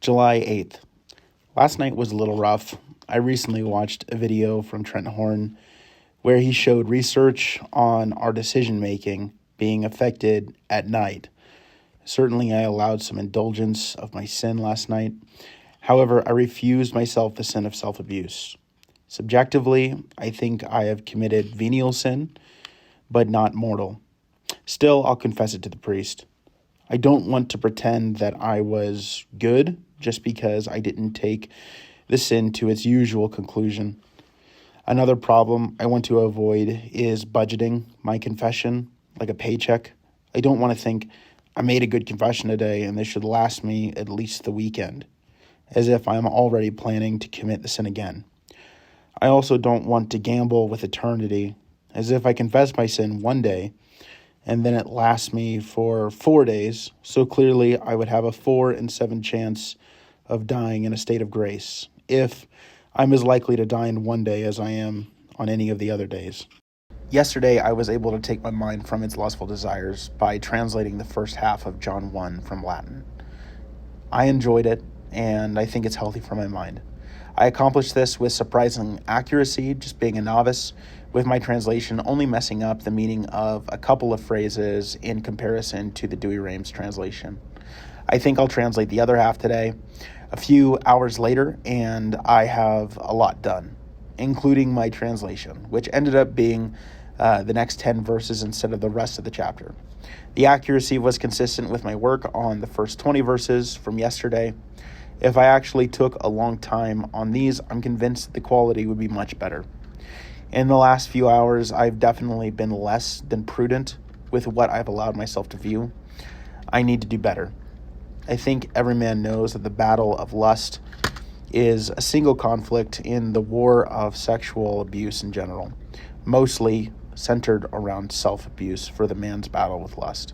July 8th. Last night was a little rough. I recently watched a video from Trent Horn where he showed research on our decision making being affected at night. Certainly, I allowed some indulgence of my sin last night. However, I refused myself the sin of self-abuse. Subjectively, I think I have committed venial sin, but not mortal. Still, I'll confess it to the priest. I don't want to pretend that I was good just because I didn't take the sin to its usual conclusion. Another problem I want to avoid is budgeting my confession like a paycheck. I don't want to think I made a good confession today and this should last me at least the weekend, as if I'm already planning to commit the sin again. I also don't want to gamble with eternity, as if I confess my sin one day and then it lasts me for 4 days, so clearly I would have a 4 in 7 chance of dying in a state of grace, if I'm as likely to die in one day as I am on any of the other days. Yesterday, I was able to take my mind from its lustful desires by translating the first half of John 1 from Latin. I enjoyed it, and I think it's healthy for my mind. I accomplished this with surprising accuracy, just being a novice, with my translation only messing up the meaning of a couple of phrases in comparison to the Douay-Rheims translation. I think I'll translate the other half today, a few hours later, and I have a lot done, including my translation, which ended up being the next 10 verses instead of the rest of the chapter. The accuracy was consistent with my work on the first 20 verses from yesterday. If I actually took a long time on these, I'm convinced the quality would be much better. In the last few hours, I've definitely been less than prudent with what I've allowed myself to view. I need to do better. I think every man knows that the battle of lust is a single conflict in the war of sexual abuse in general, mostly centered around self-abuse for the man's battle with lust.